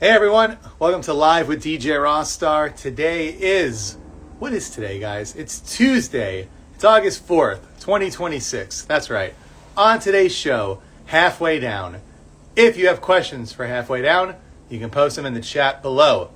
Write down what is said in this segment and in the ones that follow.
Hey everyone, welcome to Live with DJ Rossstar. What is today, guys? It's Tuesday. It's August 4th, 2026. That's right. On today's show, Halfway Down. If you have questions for Halfway Down, you can post them in the chat below.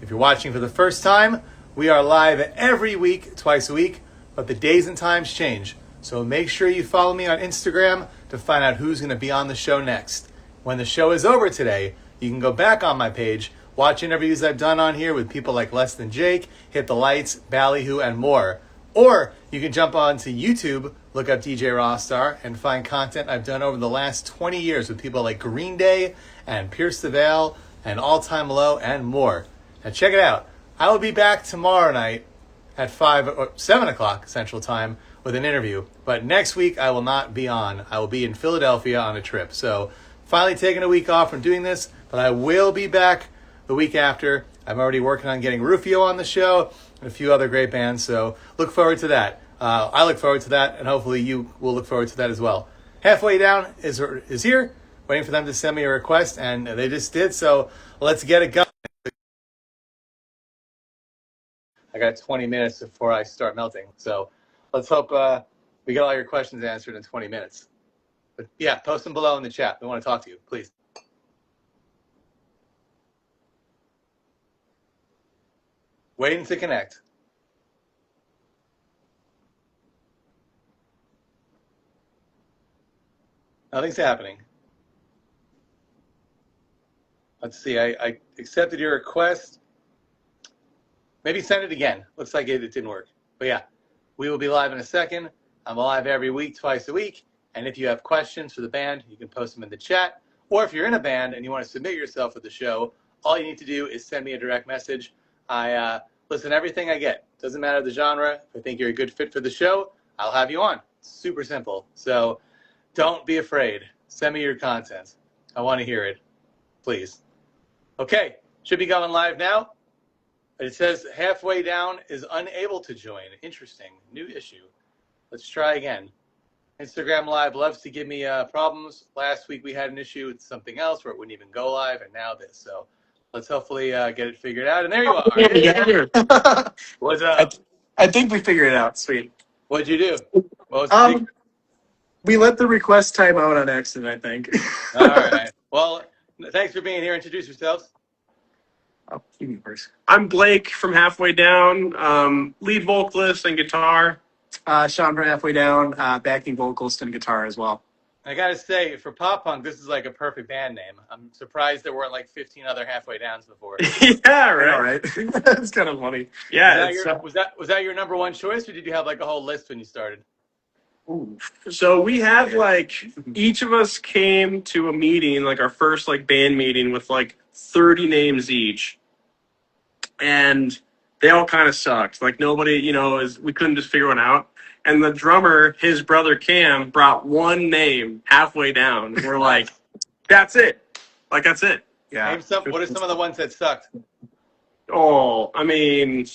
If you're watching for the first time, we are live every week, twice a week, but the days and times change. So make sure you follow me on Instagram to find out who's going to be on the show next. When the show is over today, you can go back on my page, watch interviews I've done on here with people like Less Than Jake, Hit the Lights, Ballyhoo, and more. Or you can jump onto YouTube, look up DJ Rossstar, and find content I've done over the last 20 years with people like Green Day and Pierce the Veil and All Time Low and more. Now check it out. I will be back tomorrow night at 7 o'clock Central Time with an interview. But next week I will not be on. I will be in Philadelphia on a trip. So finally taking a week off from doing this, but I will be back the week after. I'm already working on getting Rufio on the show and a few other great bands, so look forward to that. I look forward to that, and hopefully you will look forward to that as well. Halfway Down is here, waiting for them to send me a request, and they just did, so let's get it going. I got 20 minutes before I start melting, so let's hope we get all your questions answered in 20 minutes. But yeah, post them below in the chat. We want to talk to you, please. Waiting to connect. Nothing's happening. Let's see. I accepted your request. Maybe send it again. Looks like it didn't work. But yeah, we will be live in a second. I'm live every week, twice a week. And if you have questions for the band, you can post them in the chat. Or if you're in a band and you want to submit yourself for the show, all you need to do is send me a direct message. I listen to everything I get. Doesn't matter the genre. If I think you're a good fit for the show, I'll have you on. It's super simple. So don't be afraid. Send me your content. I want to hear it. Please. Okay. Should be going live now. But it says Halfway Down is unable to join. Interesting. New issue. Let's try again. Instagram Live loves to give me problems. Last week we had an issue with something else where it wouldn't even go live, and now this. So let's hopefully get it figured out. And there you are. Yeah. What's up? I think we figured it out. Sweet. What'd you do? What was the secret? We let the request time out on accident, I think. All right. Well, thanks for being here. Introduce yourselves. Oh, you me first. I'm Blake from Halfway Down, lead vocalist and guitar. Sean from Halfway Down, backing vocalist and guitar as well. I gotta say, for pop punk, this is like a perfect band name. I'm surprised there weren't like 15 other Halfway Downs before. Yeah, right. That's kind of funny. Yeah. Was that your number one choice, or did you have like a whole list when you started? Ooh. So we had like each of us came to a meeting, like our first like band meeting, with like 30 names each, and they all kind of sucked. Like nobody, we couldn't just figure one out. And the drummer, his brother Cam, brought one name, Halfway Down. We're like, that's it. Like, that's it. Yeah. What are some of the ones that sucked? Oh, I mean,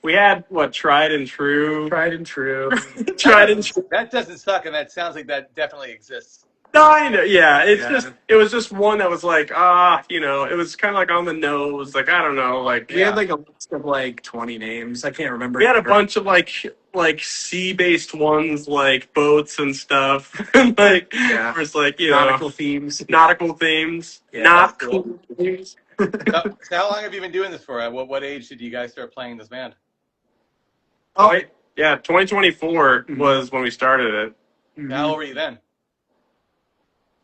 we had, Tried and True. Tried and True. Tried and True. That doesn't suck, and that sounds like that definitely exists. No, I know. Yeah, it was just one that was like, it was kind of like on the nose. Like, I don't know. Like, we had like a list of like 20 names. I can't remember. We had a bunch of like sea-based ones, like boats and stuff. Like, it was like, nautical themes. Yeah, not cool themes. So how long have you been doing this for? What age did you guys start playing this band? Oh, yeah, 2024 was when we started it. Mm-hmm. How old were you then?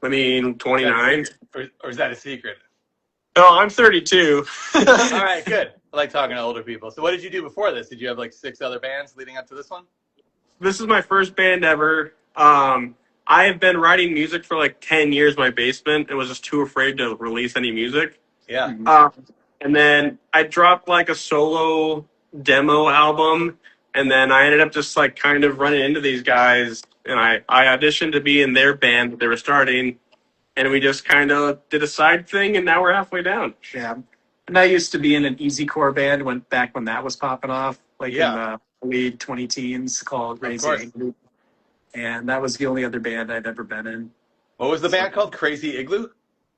I mean, 29. Or is that a secret? Oh, I'm 32. All right, good. I like talking to older people. So what did you do before this? Did you have like 6 other bands leading up to this one? This is my first band ever. I have been writing music for like 10 years in my basement and was just too afraid to release any music. Yeah. And then I dropped like a solo demo album, and then I ended up just like kind of running into these guys, and I auditioned to be in their band that they were starting, and we just kind of did a side thing, and now we're halfway down. Yeah. And I used to be in an easycore band when that was popping off, like in the late 20 teens, called Crazy Igloo. And that was the only other band I'd ever been in. What was the band called? Crazy Igloo?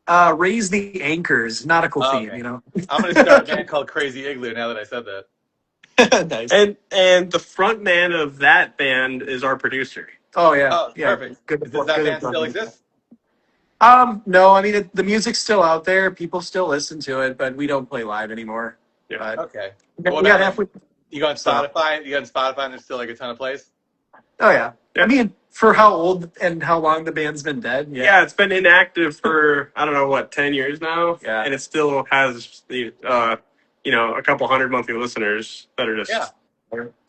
Raise the Anchors, nautical Oh, theme, okay. you know. I'm gonna start a band called Crazy Igloo now that I said that. Nice. And the front man of that band is our producer. Oh yeah, Oh, yeah. perfect. Does that Good. band still exist? No, I mean the music's still out there. People still listen to it, but we don't play live anymore. Yeah. But Okay. What we got about like halfway. you go on So, Spotify? You go on Spotify and there's still like a ton of plays? oh yeah. I Yeah. mean, for how old and how long the band's been dead, Yeah, it's been inactive for I don't know what 10 years now, Yeah. and it still has the a couple hundred monthly listeners that are Yeah. just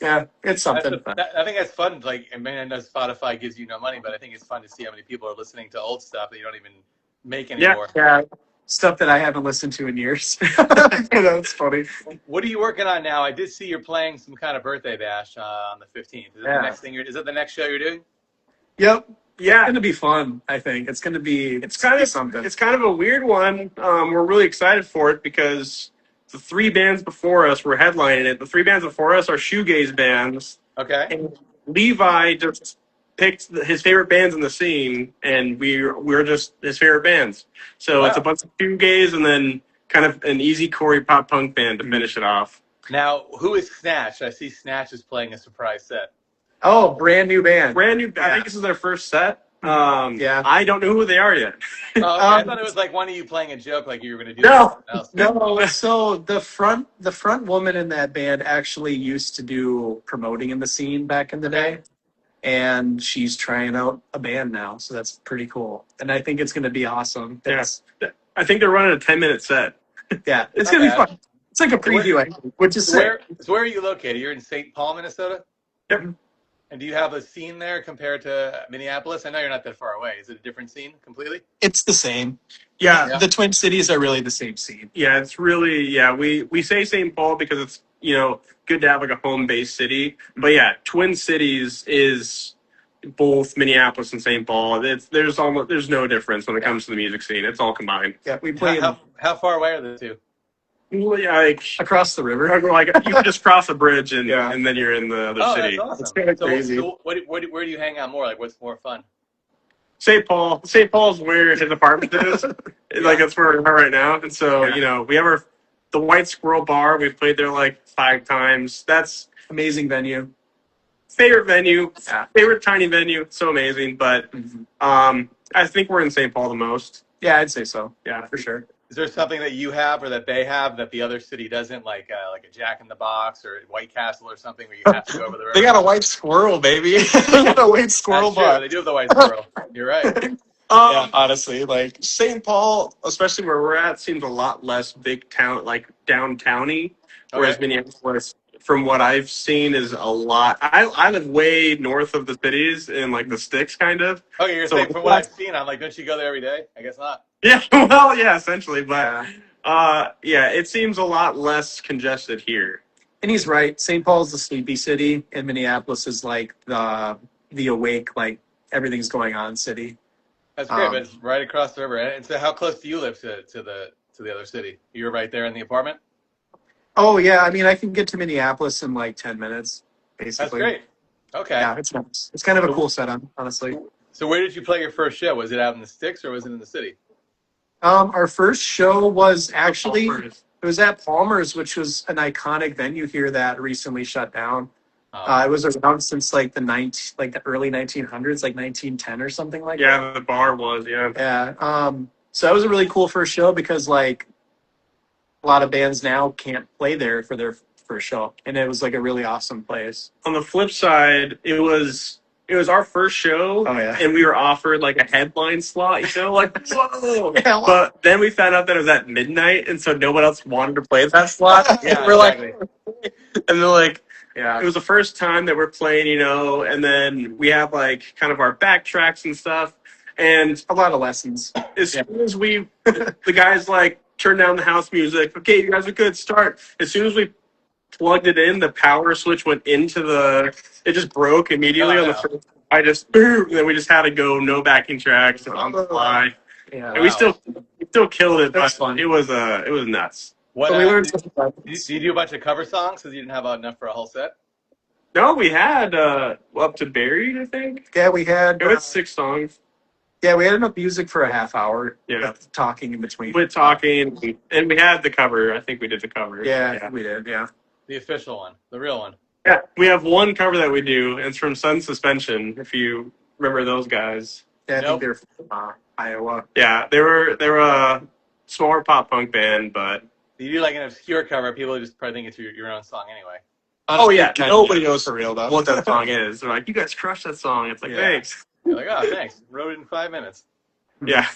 yeah, it's something. I think that's fun. Like, I mean, I know Spotify gives you no money, but I think it's fun to see how many people are listening to old stuff that you don't even make yeah. anymore. Yeah, stuff that I haven't listened to in years. It's funny. What are you working on now? I did see you're playing some kind of birthday bash on the 15th. Is it the Yeah. next thing is it the next show you're doing? Yep. Yeah, It's gonna be fun. I think it's gonna be. it's kind of something. it's kind of a weird one. We're really excited for it because the three bands before us were headlining it. The three bands before us are shoegaze bands, Okay. and Levi just picked his favorite bands in the scene, and we're just his favorite bands. So it's a Wow. bunch of shoegaze and then kind of an easy Corey pop punk band to finish it off. Now, who is Snatch? I see Snatch is playing a surprise set. Oh, brand new band. Brand new. I Yeah. think this is their first set. Yeah. I don't know who they are yet. Oh, okay. I Um, thought it was like one of you playing a joke, like you were going to do No, something else. no. So the front woman in that band actually used to do promoting in the scene back in the day, and she's trying out a band now. So that's pretty cool, and I think it's going to be awesome. It's, I think they're running a 10-minute set. yeah, it's Not going to be bad. fun. It's like a preview, I think, which is sick. Where are you located? You're in St. Paul, Minnesota? Yep. And do you have a scene there compared to Minneapolis? I know you're not that far away. Is it a different scene completely? It's the same. Yeah, The Twin Cities are really the same scene. yeah, it's really we say St. Paul because it's good to have like a home based city, but yeah, Twin Cities is both Minneapolis and St. Paul. There's no difference when it comes to the music scene. It's all combined. Yeah, we play How far away are the two? Like across the river. like you can just cross a bridge and Yeah. and then you're in the other Oh, city. that's awesome. It's kinda So, crazy. so where do you hang out more? Like, what's more fun? St. Paul. St. Paul's where his apartment is. Like that's where we're at right now. And so Yeah. we have the White Squirrel Bar. We've played there like 5 times. That's Amazing venue. favorite venue, Yeah. favorite tiny venue. So amazing. But I think we're in St. Paul the most. Yeah, I'd say so. Yeah. For sure. Is there something that you have or that they have that the other city doesn't, like a Jack in the Box or White Castle or something where you have to go over the river? They got a white squirrel, baby. They got a white squirrel That's true. bar. They do have the White Squirrel. You're right. Yeah, honestly, like St. Paul, especially where we're at, seems a lot less big town, like downtowny. Whereas Okay. Minneapolis, from what I've seen, is a lot. I live way north of the cities in like the sticks, kind of. Okay, you're So- saying from what I've seen, I'm like, don't you go there every day? I guess not. Yeah, well, yeah, essentially, but Yeah. it seems a lot less congested here. and he's right. St. Paul's the sleepy city, and Minneapolis is like the awake, like everything's going on city. That's great, but it's right across the river. And so, how close do you live to the other city? You're right there in the apartment. Oh yeah, I mean I can get to Minneapolis in like 10 minutes, That's basically. great. Okay. Yeah, it's nice. It's kind of a cool setup, honestly. So, where did you play your first show? Was it out in the sticks or was it in the city? Our first show was actually Palmer's. it was at Palmer's, which was an iconic venue here that recently shut down. It was around since like the early 1900s, like 1910 or something like that. Yeah, the bar was, yeah. Yeah. So that was a really cool first show because like a lot of bands now can't play there for their first show, and it was like a really awesome place. On the flip side, it was our first show, Oh yeah. and we were offered like a headline slot, like whoa. Yeah, well, But then we found out that it was at midnight, and so no one else wanted to play that slot. Yeah, And we're exactly. and they're like, yeah. it was the first time that we're playing, and then we have like kind of our backtracks and stuff. And A lot of lessons. as Yeah. soon as the guys like turn down the house music, okay, you guys are good, start. As soon as we plugged it in, the power switch went into it just broke immediately on the no. first. And then we just had to go no backing tracks on the fly. Yeah. And we still killed it, That's but fun. it was nuts. What? So we learned Did, something about did you do a bunch of cover songs because you didn't have enough for a whole set? No, we had up to Buried, I think. Yeah, we had It was 6 songs. Yeah, we had enough music for a half hour. Yeah. Talking in between. We're talking, and we had the cover. I think we did the cover. Yeah, we did. Yeah. The official one, the real one. Yeah, we have one cover that we do. And it's from Sun Suspension. If you remember those guys. Yeah, I Nope. think they're from Iowa. Yeah, they were a smaller pop punk band, but You do like an obscure cover, people just probably think it's your own song anyway. oh yeah, nobody knows for real though. what that song is. They're like, you guys crushed that song. It's like, Yeah. thanks. You're like, oh, thanks. Wrote it in 5 minutes. Yeah.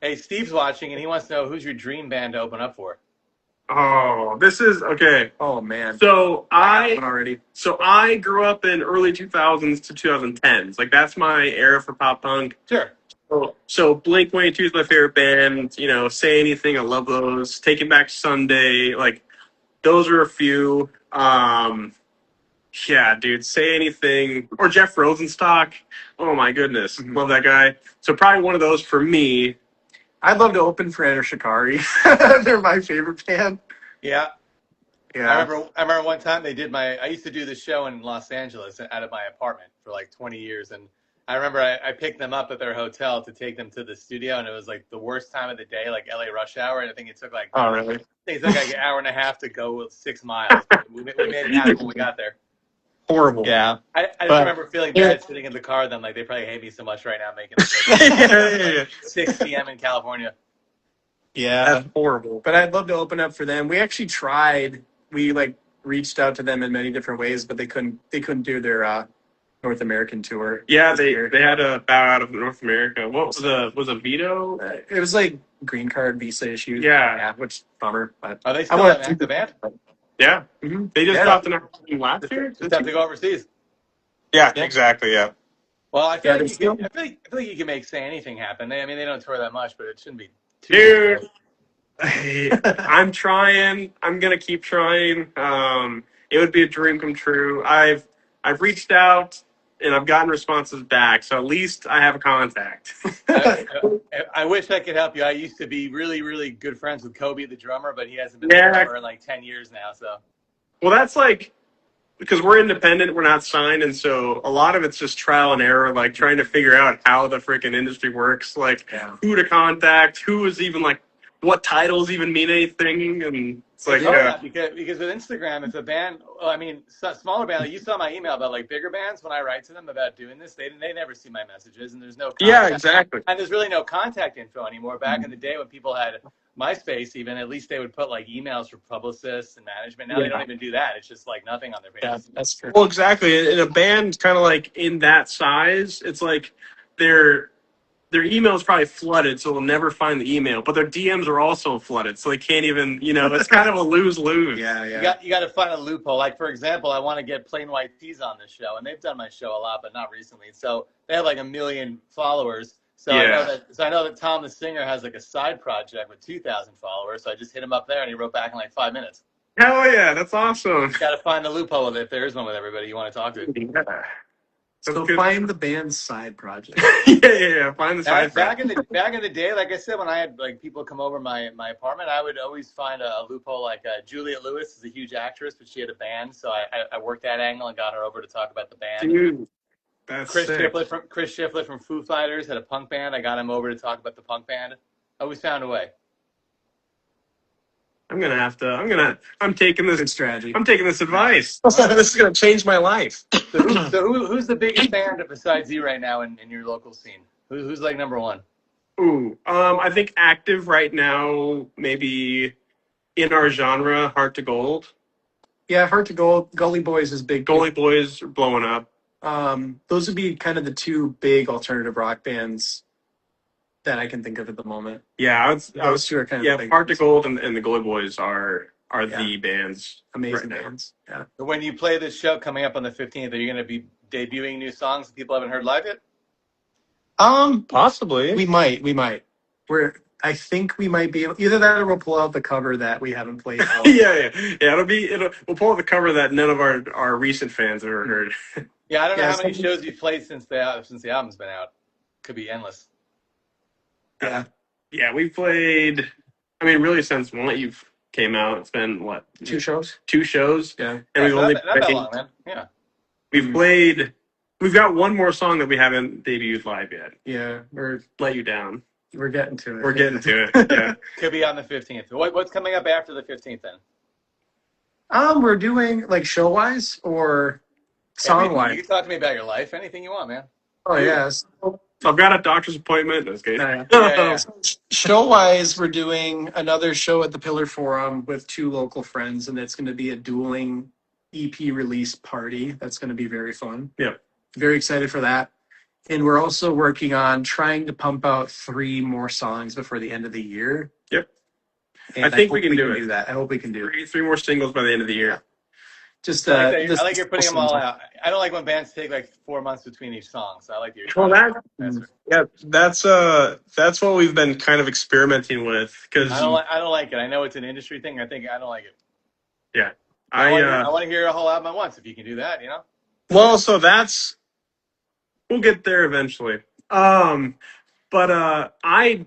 Hey, Steve's watching, and he wants to know who's your dream band to open up for. Oh, this is okay. Oh man. So Already. I grew up in early 2000s to 2010s. Like that's my era for pop punk. Sure. So Blink-182 is my favorite band. You know, Say Anything, I love those. Taking Back Sunday, like those are a few. Yeah, dude, Say Anything or Jeff Rosenstock. Oh my goodness, love that guy. So probably one of those for me. I'd love to open for Enter Shikari. They're my favorite band. Yeah. Yeah. I remember one time I used to do this show in Los Angeles out of my apartment for like 20 years. And I remember I picked them up at their hotel to take them to the studio. And it was like the worst time of the day, like LA rush hour. And I think it took like, Oh really? it took like an hour and a half to go with 6 miles. We made it happen when we got there. Horrible. Yeah. I just remember feeling bad sitting in the car. Then like, they probably hate me so much right now making it 6 p.m. in California. Yeah. That's horrible. But I'd love to open up for them. We actually tried. We like reached out to them in many different ways, but they couldn't do their North American tour. Yeah, they had a bow out of North America. What was a veto? It was like green card visa issues. Yeah. Which bummer. But Are they still an active band? Yeah. Mm-hmm. They just dropped an album last year. Just have to go overseas. Yeah, exactly. Yeah. Well, I feel Yeah, like they're I feel like you can make Say Anything happen. I mean, they don't tour that much, but it shouldn't be too Dude. difficult. I'm trying. I'm gonna keep trying. It would be a dream come true. I've reached out and I've gotten responses back, so at least I have a contact. I wish I could help you. I used to be really, really good friends with Kobe, the drummer, but he hasn't been Yeah. the drummer in like 10 years now. So Well, that's like because we're independent, we're not signed, and so a lot of it's just trial and error, like trying to figure out how the freaking industry works, like Yeah. who to contact, who is even like what titles even mean anything, and it's like because with Instagram, if a band, well, I mean, smaller band, like you saw my email about like bigger bands. When I write to them about doing this, they never see my messages, and there's no contact. Yeah, exactly. And there's really no contact info anymore. Back in the day when people had MySpace, even at least they would put like emails for publicists and management. Now they don't even do that. It's just like nothing on their Yeah, pages. that's true. Well, exactly. In a band kind of like in that size, it's like their email is probably flooded, so they'll never find the email. But their DMs are also flooded, so they can't even. It's kind of a lose-lose. Yeah. You got to find a loophole. Like for example, I want to get Plain White Tees on this show, and they've done my show a lot, but not recently. So they have like 1 million followers. So Yeah. I know that Tom the singer has like a side project with 2,000 followers. So I just hit him up there, and he wrote back in like 5 minutes. Hell yeah, that's awesome. You got to find the loophole with it. If there is one with everybody you want to talk to. Yeah. So find the band's side project. yeah. Find the side Back in the day, like I said, when I had like people come over my apartment, I would always find a loophole. Like Juliet Lewis is a huge actress, but she had a band, so I worked that angle and got her over to talk about the band. Dude, that's Chris sick. Shiflett from Foo Fighters had a punk band. I got him over to talk about the punk band. Always found a way. I'm taking this Good strategy. I'm taking this advice. This is gonna change my life. So who's the biggest band besides you right now in your local scene? Who's like number one? Ooh, I think active right now, maybe in our genre, Heart to Gold. Yeah, Heart to Gold, Gully Boys is big. Gully Boys are blowing up. Those would be kind of the two big alternative rock bands that I can think of at the moment. Yeah, Those two are kind of yeah. big Heart to ones. Gold and the Gully Boys are Yeah. the bands. Amazing right now. bands. Yeah. When you play this show coming up on the 15th, are you going to be debuting new songs that people haven't heard live yet? Possibly. We might. I think we might be able, either that or we'll pull out the cover that we haven't played. yeah. We'll pull out the cover that none of our recent fans have ever heard. Yeah, I don't know Yeah, how many shows you've played since the album's been out. Could be endless. Yeah. Yeah, we played. I mean, really, since One You've came out, it's been what? 2 shows. 2 shows. Yeah. And we've only not that long, man. Yeah. we've played We've got one more song that we haven't debuted live yet. Yeah, Let you down. we're getting to it. We're getting to it. Yeah. Could be on the 15th. What's coming up after the 15th then? We're doing like show wise or song You wise. can talk to me about your life. Anything you want, man. Oh Dude. yeah. So, I've got a doctor's appointment. That's good. Yeah. show wise, we're doing another show at the Pillar Forum with two local friends, and it's going to be a dueling EP release party. That's going to be very fun. Yep. Very excited for that. And we're also working on trying to pump out 3 more songs before the end of the year. Yep. And I think we hope can do that. I hope we can do it. Three more singles by the end of the year. Just I like you're putting them all out. I don't like when bands take like 4 months between each song. So I like your. Well, that's what we've been kind of experimenting with because I don't like it. I know it's an industry thing. I don't like it. Yeah. I want to hear a whole album at once. If you can do that, you know. Well, so we'll get there eventually. But I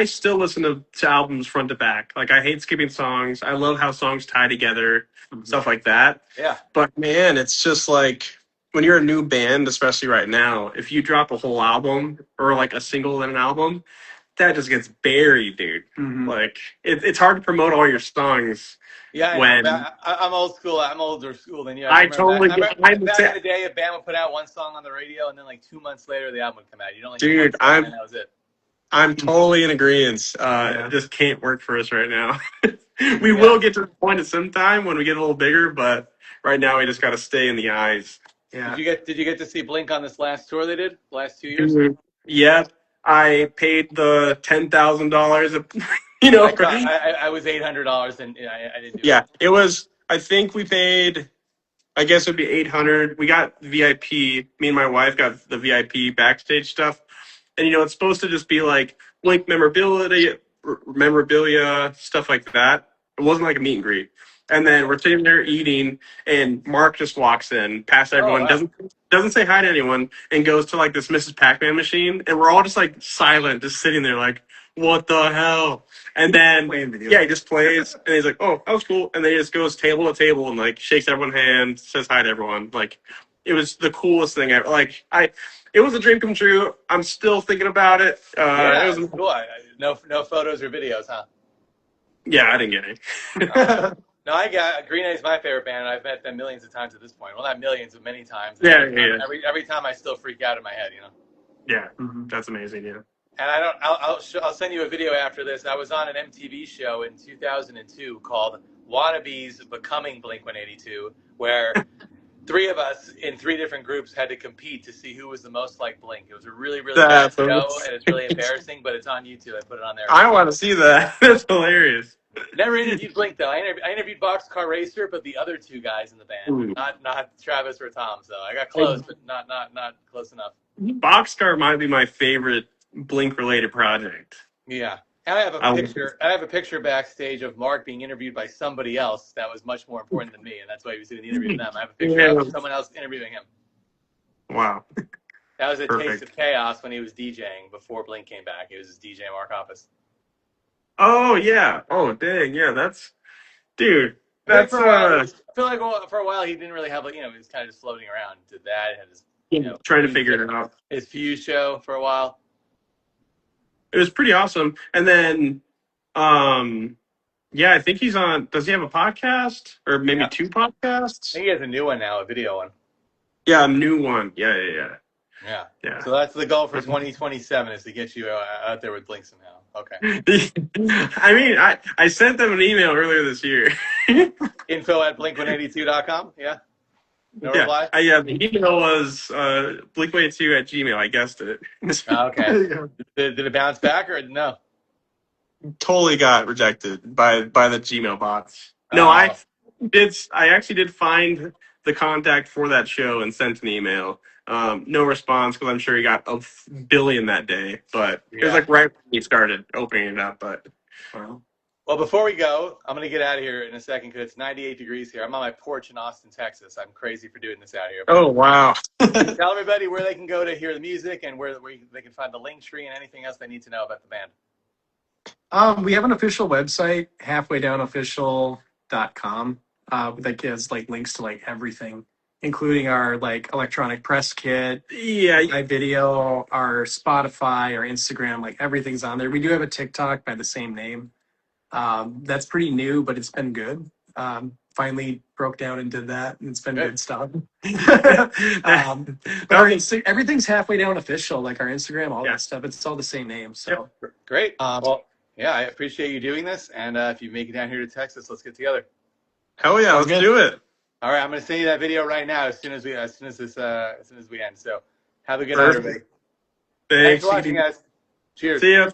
still listen to albums front to back. Like I hate skipping songs. I love how songs tie together, stuff like that. Yeah. But man, it's just like when you're a new band, especially right now, if you drop a whole album or like a single in an album, that just gets buried, dude. Mhm. Like it's hard to promote all your songs. Yeah, I'm old school. I'm older school than you. I totally back in the day, a band would put out one song on the radio, and then like 2 months later, the album would come out. You don't like dude, and that was it. I'm totally in agreement. It just can't work for us right now. We will get to the point at some time when we get a little bigger, but right now we just got to stay in the eyes. Yeah. Did you get to see Blink on this last tour they did last 2 years? Mm-hmm. Yeah, I paid the $10,000. I was $800, and I didn't. It was. I think we paid. I guess it'd be $800. We got VIP. Me and my wife got the VIP backstage stuff, and it's supposed to just be like Blink memorabilia, stuff like that. It wasn't like a meet and greet. And then we're sitting there eating, and Mark just walks in, past everyone, doesn't say hi to anyone, and goes to like this Mrs. Pac-Man machine, and we're all just like silent, just sitting there like, what the hell? And then he just plays, and he's like, oh, that was cool. And then he just goes table to table and like shakes everyone's hand, says hi to everyone. Like it was the coolest thing ever. Like it was a dream come true. I'm still thinking about it. It was cool. No photos or videos, huh? Yeah, I didn't get any. No, Green Day is my favorite band, and I've met them millions of times at this point. Well, not millions, but many times. Every time I still freak out in my head, Yeah, that's amazing. Yeah. And I'll send you a video after this. I was on an MTV show in 2002 called Wannabes Becoming Blink-182, where 3 of us in 3 different groups had to compete to see who was the most like Blink. It was a really, really bad show, and it's really embarrassing, but it's on YouTube. I put it on there. I want to see that. That's hilarious. Never interviewed Blink, though. I interviewed Boxcar Racer, but the other 2 guys in the band, not Travis or Tom. So I got close, but not close enough. Boxcar might be my favorite Blink-related project. Yeah. And I have a picture backstage of Mark being interviewed by somebody else that was much more important than me, and that's why he was doing the interview with them. I have a picture of someone else interviewing him. Wow. That was a Taste of Chaos when he was DJing before Blink came back. He was his DJ Mark Hoppus. Oh, yeah. Oh, dang. Yeah, that's... Dude, that's... I feel like for a while he didn't really have, he was kind of just floating around. Did that, had his, trying to figure it out. His Fuse show for a while. It was pretty awesome. And then, I think he's on... Does he have a podcast? Or maybe 2 podcasts? I think he has a new one now, a video one. Yeah, a new one. Yeah. So that's the goal for 2027 is to get you out there with Blink somehow. Okay. I mean, I sent them an email earlier this year. info@blink182.com. Yeah. No reply? The email was blink182@gmail. I guessed it. Okay. Did it bounce back or no? Totally got rejected by the Gmail bots. No, I actually did find the contact for that show and sent an email. No response because I'm sure he got a billion that day. But it was like right when he started opening it up. But well, before we go, I'm going to get out of here in a second because it's 98 degrees here. I'm on my porch in Austin, Texas. I'm crazy for doing this out here. Oh, wow. Tell everybody where they can go to hear the music and where they can find the link tree and anything else they need to know about the band. We have an official website, halfwaydownofficial.com, that gives like links to like everything. including our like electronic press kit, Yeah, my video, our Spotify, our Instagram, like everything's on there. We do have a TikTok by the same name. That's pretty new, but it's been good. Finally broke down and did that, and it's been Good. good stuff. yeah. But our everything's halfway down official, like our Instagram, all Yeah. that stuff. It's all the same name. So Great. Um, Well, yeah, I appreciate you doing this. And if you make it down here to Texas, let's get together. Hell yeah, Sounds let's good. do it. All right, I'm going to send you that video right now as soon as we end. So have a good night, Perfect. everybody. Thanks Thanks. for watching, guys. Cheers. See ya.